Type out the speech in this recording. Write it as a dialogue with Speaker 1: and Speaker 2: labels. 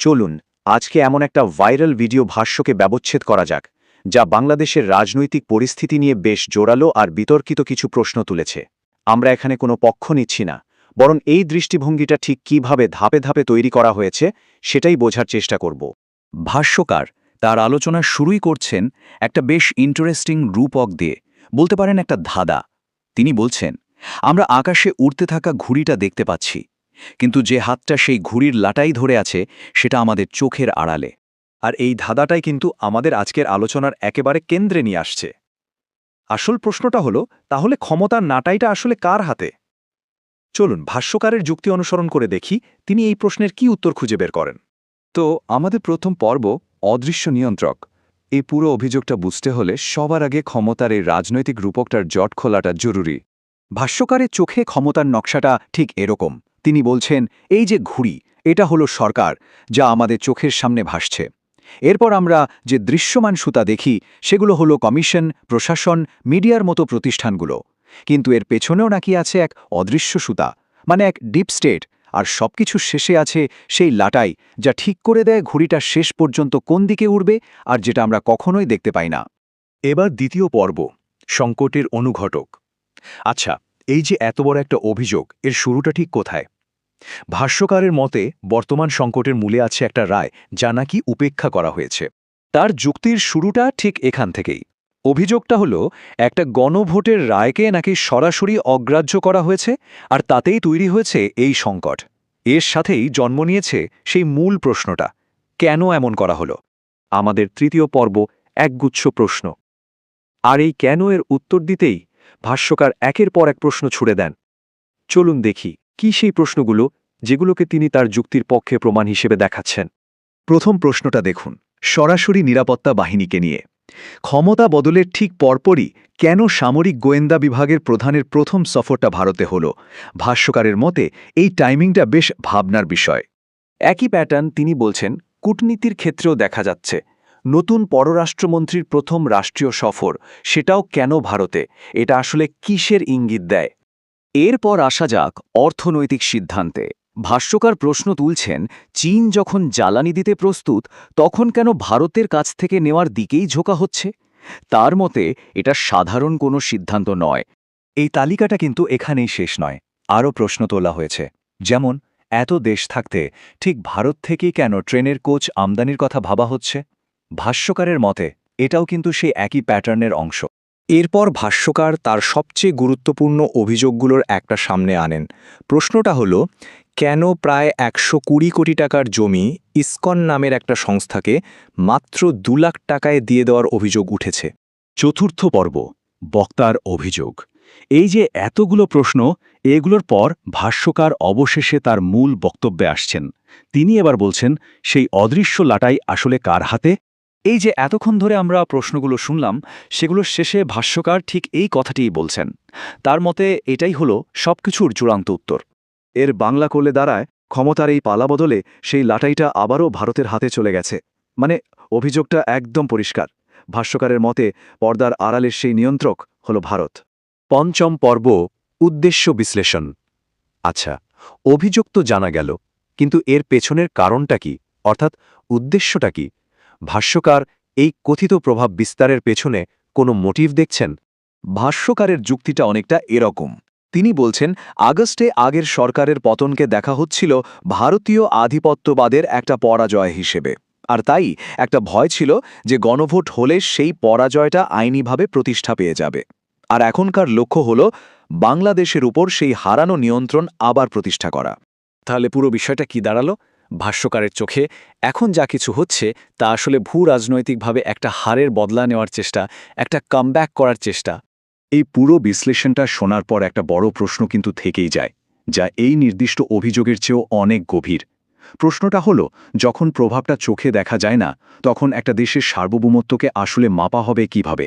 Speaker 1: চলুন আজকে এমন একটা ভাইরাল ভিডিও ভাষ্যকে ব্যবচ্ছেদ করা যাক যা বাংলাদেশের রাজনৈতিক পরিস্থিতি নিয়ে বেশ জোরালো আর বিতর্কিত কিছু প্রশ্ন তুলেছে। আমরা এখানে কোনো পক্ষ নিচ্ছি না, বরং এই দৃষ্টিভঙ্গিটা ঠিক কিভাবে ধাপে ধাপে তৈরি করা হয়েছে সেটাই বোঝার চেষ্টা করব।
Speaker 2: ভাষ্যকার তার আলোচনা শুরুই করছেন একটা বেশ ইন্টারেস্টিং রূপক দিয়ে, বলতে পারেন একটা ধাঁধা। তিনি বলছেন, আমরা আকাশে উড়তে থাকা ঘুড়িটা দেখতে পাচ্ছি, কিন্তু যে হাতটা সেই ঘুড়ির লাটাই ধরে আছে সেটা আমাদের চোখের আড়ালে।
Speaker 1: আর এই ধাঁধাটাই কিন্তু আমাদের আজকের আলোচনার একেবারে কেন্দ্রে নিয়ে আসছে। আসল প্রশ্নটা হলো, তাহলে ক্ষমতার নাটাইটা আসলে কার হাতে? চলুন ভাষ্যকারের যুক্তি অনুসরণ করে দেখি তিনি এই প্রশ্নের কি উত্তর খুঁজে বের করেন।
Speaker 3: তো আমাদের প্রথম পর্ব অদৃশ্য নিয়ন্ত্রক। এই পুরো অভিযোগটা বুঝতে হলে সবার আগে ক্ষমতার এই রাজনৈতিক রূপকটার জট খোলাটা জরুরি।
Speaker 1: ভাষ্যকারের চোখে ক্ষমতার নকশাটা ঠিক এরকম। তিনি বলছেন, এই যে ঘুড়ি, এটা হলো সরকার, যা আমাদের চোখের সামনে ভাসছে। এরপর আমরা যে দৃশ্যমান সুতা দেখি সেগুলো হলো কমিশন, প্রশাসন, মিডিয়ার মতো প্রতিষ্ঠানগুলো। কিন্তু এর পেছনেও নাকি আছে এক অদৃশ্য সুতা, মানে এক ডিপ স্টেট। আর সবকিছু শেষে আছে সেই লাটাই, যা ঠিক করে দেয় ঘুড়িটা শেষ পর্যন্ত কোন দিকে উড়বে, আর যেটা আমরা কখনোই দেখতে পাই না। এবার দ্বিতীয় পর্ব, সংকটের অনুঘটক। আচ্ছা, এই যে এত বড় একটা অভিযোগ, এর শুরুটা ঠিক কোথায়? ভাষ্যকারের মতে বর্তমান সংকটের মূলে আছে একটা রায় যা নাকি উপেক্ষা করা হয়েছে। তার যুক্তির শুরুটা ঠিক এখান থেকেই। অভিযোগটা হলো, একটা গণভোটের রায়কে নাকি সরাসরি অগ্রাহ্য করা হয়েছে, আর তাতেই তৈরি হয়েছে এই সংকট। এর সাথেই জন্ম নিয়েছে সেই মূল প্রশ্নটা, কেন এমন করা হলো? আমাদের তৃতীয় পর্ব, একগুচ্ছ প্রশ্ন। আর এই কেন এর উত্তর দিতেই ভাষ্যকার একের পর এক প্রশ্ন ছুড়ে দেন। চলুন দেখি কি সেই প্রশ্নগুলো যেগুলোকে তিনি তার যুক্তির পক্ষে প্রমাণ হিসেবে দেখাচ্ছেন। প্রথম প্রশ্নটা দেখুন, সরাসরি নিরাপত্তা বাহিনীকে নিয়ে। ক্ষমতা বদলের ঠিক পরপরই কেন সামরিক গোয়েন্দা বিভাগের প্রধানের প্রথম সফরটা ভারতে হল? ভাষ্যকারের মতে এই টাইমিংটা বেশ ভাবনার বিষয়। একই প্যাটার্ন তিনি বলছেন কূটনীতির ক্ষেত্রেও দেখা যাচ্ছে। নতুন পররাষ্ট্রমন্ত্রীর প্রথম রাষ্ট্রীয় সফর, সেটাও কেন ভারতে? এটা আসলে কিসের ইঙ্গিত দেয়?
Speaker 2: এরপর আসা যাক অর্থনৈতিক সিদ্ধান্তে। ভাষ্যকার প্রশ্ন তুলছেন, চীন যখন জ্বালানি দিতে প্রস্তুত, তখন কেন ভারতের কাছ থেকে নেওয়ার দিকেই ঝোঁকা হচ্ছে? তার মতে এটা সাধারণ কোনো সিদ্ধান্ত নয়।
Speaker 1: এই তালিকাটা কিন্তু এখানেই শেষ নয়, আরও প্রশ্ন তোলা হয়েছে। যেমন, এত দেশ থাকতে ঠিক ভারত থেকেই কেন ট্রেনের কোচ আমদানির কথা ভাবা হচ্ছে? ভাষ্যকারের মতে এটাও কিন্তু সেই একই প্যাটার্নের অংশ। এরপর ভাষ্যকার তার সবচেয়ে গুরুত্বপূর্ণ অভিযোগগুলোর একটা সামনে আনেন। প্রশ্নটা হলো, কেন প্রায় ১২০ কোটি টাকার জমি ইসকন নামের একটা সংস্থাকে মাত্র ২ লাখ টাকায় দিয়ে দেওয়ার অভিযোগ উঠেছে? চতুর্থ পর্ব, বক্তার অভিযোগ। এই যে এতগুলো প্রশ্ন, এগুলোর পর ভাষ্যকার অবশেষে তার মূল বক্তব্যে আসছেন। তিনি এবার বলছেন, সেই অদৃশ্য লাটাই আসলে কার হাতে? এই যে এতক্ষণ ধরে আমরা প্রশ্নগুলো শুনলাম, সেগুলোর শেষে ভাষ্যকার ঠিক এই কথাটিই বলছেন। তার মতে এটাই হলো সবকিছুর চূড়ান্ত উত্তর। এর বাংলা করলে দাঁড়ায়, ক্ষমতার এই পালা বদলে সেই লাটাইটা আবারও ভারতের হাতে চলে গেছে। মানে অভিযোগটা একদম পরিষ্কার। ভাষ্যকারের মতে পর্দার আড়ালের সেই নিয়ন্ত্রক হলো ভারত। পঞ্চম পর্ব, উদ্দেশ্য বিশ্লেষণ। আচ্ছা, অভিযোগ তো জানা গেল, কিন্তু এর পেছনের কারণটা কি, অর্থাৎ উদ্দেশ্যটা কি? ভাষ্যকার এই কথিত প্রভাব বিস্তারের পেছনে কোনো মোটিভ দেখছেন? ভাষ্যকারের যুক্তিটা অনেকটা এরকম। তিনি বলছেন, আগস্টে আগের সরকারের পতনকে দেখা হচ্ছিল ভারতীয় আধিপত্যবাদের একটা পরাজয় হিসেবে। আর তাই একটা ভয় ছিল যে গণভোট হলে সেই পরাজয়টা আইনিভাবে প্রতিষ্ঠা পেয়ে যাবে। আর এখনকার লক্ষ্য হল বাংলাদেশের উপর সেই হারানো নিয়ন্ত্রণ আবার প্রতিষ্ঠা করা। তাহলে পুরো বিষয়টা কি দাঁড়ালো? ভাষ্যকারের চোখে এখন যা কিছু হচ্ছে তা আসলে ভূ রাজনৈতিকভাবে একটা হারের বদলা নেওয়ার চেষ্টা, একটা কামব্যাক করার চেষ্টা। এই পুরো বিশ্লেষণটা শোনার পর একটা বড় প্রশ্ন কিন্তু থেকেই যায়, যা এই নির্দিষ্ট অভিযোগের চেয়েও অনেক গভীর। প্রশ্নটা হলো, যখন প্রভাবটা চোখে দেখা যায় না, তখন একটা দেশের সার্বভৌমত্বকে আসলে মাপা হবে কিভাবে?